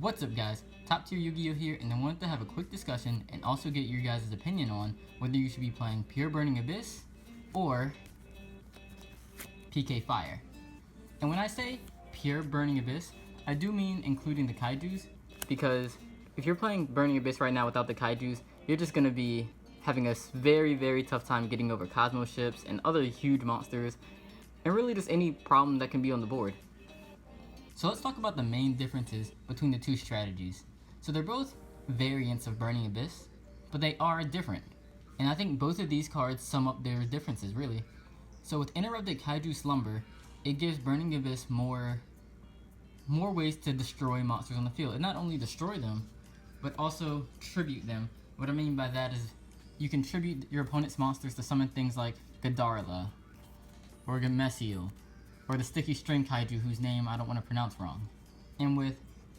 What's up guys, TopTierYugioh here, and I wanted to have a quick discussion and also get your guys' opinion on whether you should be playing Pure Burning Abyss or PK Fire. And when I say Pure Burning Abyss, I do mean including the Kaijus, because if you're playing Burning Abyss right now without the Kaijus, you're just going to be having a very tough time getting over Kozmo ships and other huge monsters, and really just any problem that can be on the board. So let's talk about the main differences between the two strategies. So they're both variants of Burning Abyss, but they are different. And I think both of these cards sum up their differences, really. So with Interrupted Kaiju Slumber, it gives Burning Abyss more ways to destroy monsters on the field. And not only destroy them, but also tribute them. What I mean by that is you can tribute your opponent's monsters to summon things like Gadarla, or Gamesiel, or the Sticky String Kaiju whose name I don't want to pronounce wrong. And with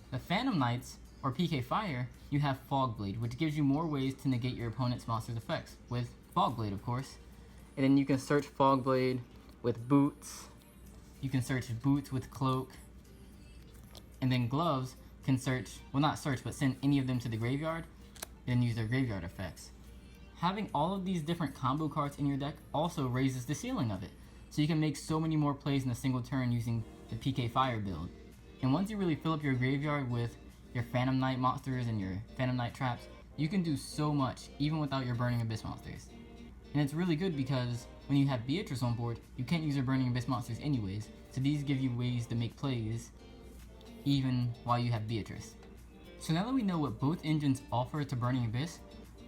the Phantom Knights, or PK Fire, you have Fog Blade, which gives you more ways to negate your opponent's monster's effects, with Fog Blade of course. And then you can search Fog Blade with Boots, you can search Boots with Cloak, and then Gloves can search, well not search, but send any of them to the graveyard, then use their graveyard effects. Having all of these different combo cards in your deck also raises the ceiling of it. So you can make so many more plays in a single turn using the PK Fire build. And once you really fill up your graveyard with your Phantom Knight monsters and your Phantom Knight traps, you can do so much even without your Burning Abyss monsters. And it's really good because when you have Beatrice on board, you can't use your Burning Abyss monsters anyways, so these give you ways to make plays even while you have Beatrice. So now that we know what both engines offer to Burning Abyss,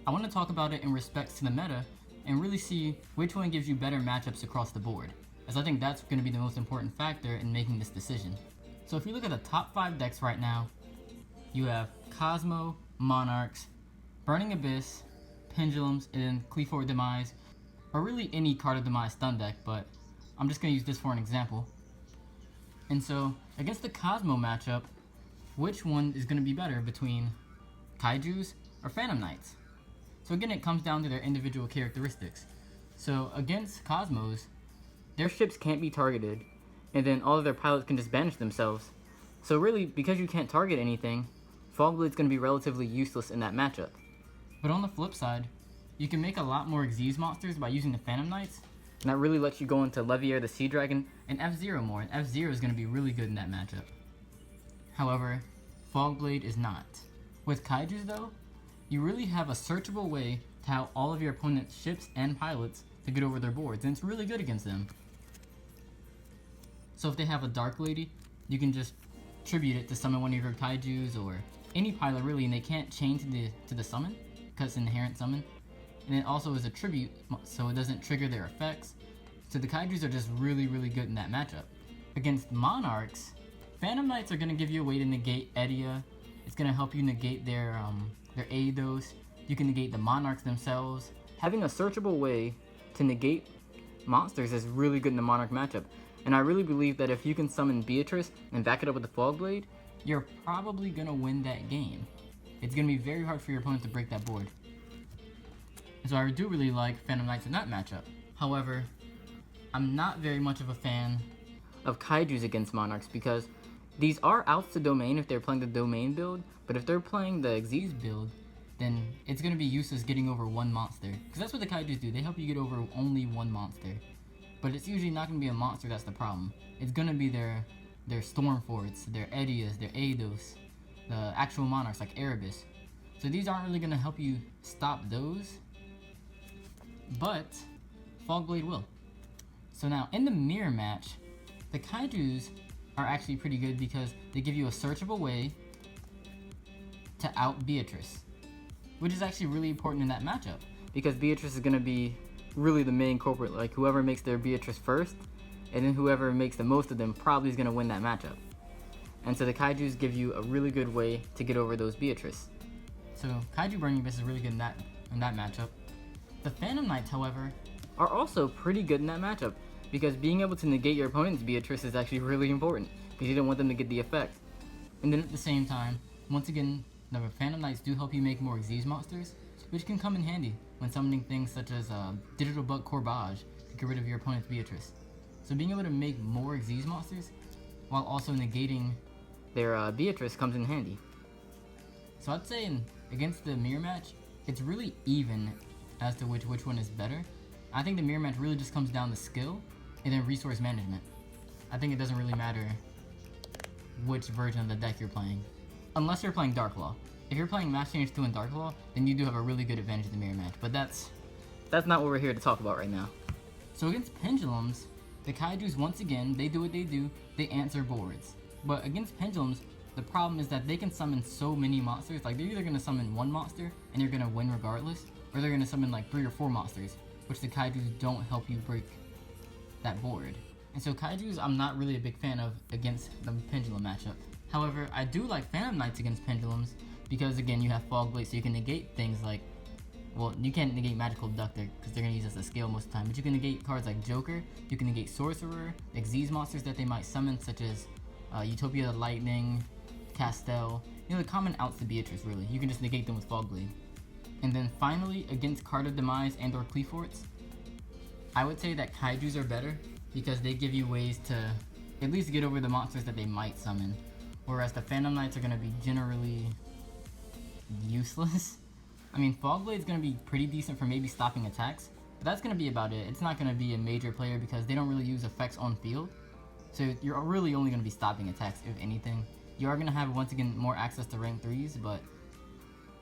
I want to talk about it in respects to the meta and really see which one gives you better matchups across the board, as I think that's going to be the most important factor in making this decision. So if you look at the top 5 decks right now, you have Kozmo, Monarchs, Burning Abyss, Pendulums, and Cleaforward Demise, or really any card of Demise stun deck, but I'm just going to use this for an example. And so, against the Kozmo matchup, which one is going to be better between Kaijus or Phantom Knights? So again, it comes down to their individual characteristics. So against Cosmos, their ships can't be targeted, and then all of their pilots can just banish themselves. So really, because you can't target anything, Fog Blade's going to be relatively useless in that matchup. But on the flip side, you can make a lot more Xyz monsters by using the Phantom Knights, and that really lets you go into Leviair the Sea Dragon and F-Zero more, and F-Zero is going to be really good in that matchup. However, Fog Blade is not. With Kaijus though, you really have a searchable way to how all of your opponent's ships and pilots to get over their boards, and it's really good against them. So if they have a Dark Lady, you can just tribute it to summon one of your Kaijus or any pilot really, and they can't chain to the summon because it's an inherent summon. And it also is a tribute, so it doesn't trigger their effects. So the Kaijus are just really good in that matchup. Against Monarchs, Phantom Knights are going to give you a way to negate Edia. It's going to help you negate their Eidos. You can negate the Monarchs themselves. Having a searchable way to negate monsters is really good in the Monarch matchup. And I really believe that if you can summon Beatrice and back it up with the Fog Blade, you're probably going to win that game. It's going to be very hard for your opponent to break that board. And so I do really like Phantom Knights in that matchup. However, I'm not very much of a fan of Kaijus against Monarchs because these are outs to domain if they're playing the domain build, but if they're playing the Xyz build, then it's going to be useless getting over one monster. Because that's what the Kaijus do, they help you get over only one monster. But it's usually not going to be a monster that's the problem. It's going to be their Stormforts, their Edias, their Eidos, the actual Monarchs like Erebus. So these aren't really going to help you stop those, but Fog Blade will. So now, in the mirror match, the Kaijus are actually pretty good because they give you a searchable way to out Beatrice, which is actually really important in that matchup because Beatrice is going to be really the main culprit. Like whoever makes their Beatrice first, and then whoever makes the most of them probably is going to win that matchup. And so the Kaijus give you a really good way to get over those Beatrice. So Kaiju Burning Abyss is really good in that matchup. The Phantom Knights, however, are also pretty good in that matchup because being able to negate your opponent's Beatrice is actually really important because you don't want them to get the effect. And then at the same time, once again, the Phantom Knights do help you make more Xyz monsters, which can come in handy when summoning things such as Digital Bug Corbage to get rid of your opponent's Beatrice. So being able to make more Xyz monsters while also negating their Beatrice comes in handy. So I'd say against the mirror match, it's really even as to which one is better. I think the mirror match really just comes down to skill and then resource management. I think it doesn't really matter which version of the deck you're playing. Unless you're playing Dark Law. If you're playing Mass Change 2 and Dark Law, then you do have a really good advantage in the mirror match. But that's not what we're here to talk about right now. So against Pendulums, the Kaijus, once again, they do what they do. They answer boards. But against Pendulums, the problem is that they can summon so many monsters. Like, they're either going to summon one monster and you're going to win regardless, or they're going to summon like 3 or 4 monsters, which the Kaijus don't help you break that board. And so Kaijus, I'm not really a big fan of against the Pendulum matchup. However, I do like Phantom Knights against Pendulums because, again, you have Fog Blade, so you can negate things like, well, you can't negate Magical Abductor because they're going to use as a scale most of the time, but you can negate cards like Joker, you can negate Sorcerer, Xyz monsters that they might summon, such as Utopia the Lightning, Castell, you know, the common outs to Beatrice, really. You can just negate them with Fog Blade. And then finally, against Card of Demise and or Cleaforts, I would say that Kaijus are better because they give you ways to at least get over the monsters that they might summon, whereas the Phantom Knights are going to be generally useless. I mean, Fog Blade's going to be pretty decent for maybe stopping attacks, but that's going to be about it. It's not going to be a major player because they don't really use effects on field, so you're really only going to be stopping attacks, if anything. You are going to have, once again, more access to rank 3s, but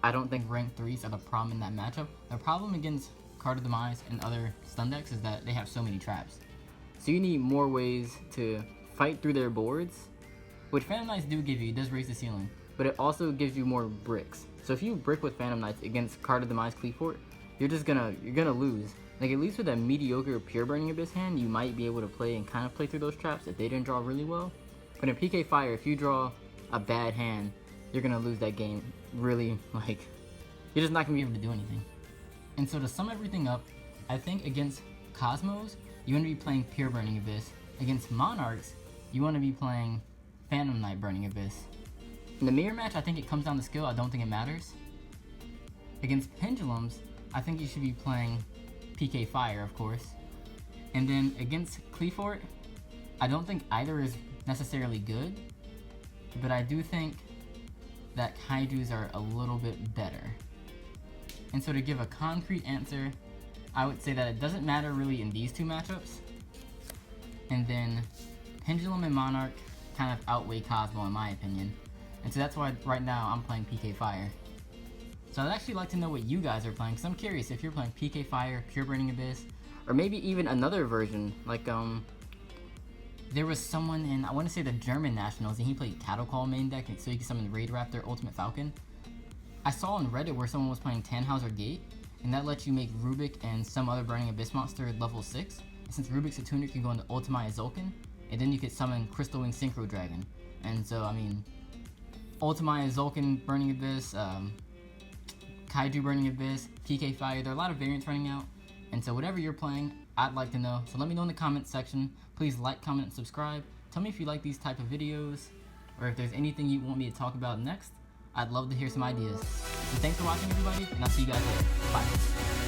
I don't think rank 3s are the problem in that matchup. The problem against Card of Demise and other stun decks is that they have so many traps. So you need more ways to fight through their boards, which Phantom Knights do give you. It does raise the ceiling, but it also gives you more bricks. So if you brick with Phantom Knights against Card of Demise Cleafort, you're gonna lose. Like, at least with a mediocre Pure Burning Abyss hand, you might be able to play and kind of play through those traps if they didn't draw really well. But in PK Fire, if you draw a bad hand, you're gonna lose that game. Really, like, you're just not gonna be able to do anything. And so to sum everything up, I think against Kozmos, you want to be playing Pure Burning Abyss. Against Monarchs, you want to be playing Phantom Knight Burning Abyss. In the mirror match, I think it comes down to skill. I don't think it matters. Against Pendulums, I think you should be playing PK Fire, of course. And then against Cleafort, I don't think either is necessarily good, but I do think that Kaijus are a little bit better. And so to give a concrete answer, I would say that it doesn't matter really in these two matchups. And then Pendulum and Monarch kind of outweigh Kozmo in my opinion. And so that's why right now I'm playing PK Fire. So I'd actually like to know what you guys are playing, because I'm curious if you're playing PK Fire, Pure Burning Abyss, or maybe even another version. Like, there was someone in, I want to say, the German Nationals, and he played Cattle Call main deck, so you can summon Raid Raptor, Ultimate Falcon. I saw on Reddit where someone was playing Tannhauser Gate, and that lets you make Rubik and some other Burning Abyss monster at level 6. And since Rubik's a tuner, you can go into Ultimate Zulkin, and then you could summon Crystal Wing Synchro Dragon. And so, I mean, Ultimate Zulkin Burning Abyss, Kaiju Burning Abyss, PK Fire, there are a lot of variants running out. And so whatever you're playing, I'd like to know. So let me know in the comments section. Please like, comment, and subscribe. Tell me if you like these type of videos, or if there's anything you want me to talk about next. I'd love to hear some ideas. So thanks for watching, everybody, and I'll see you guys later. Bye.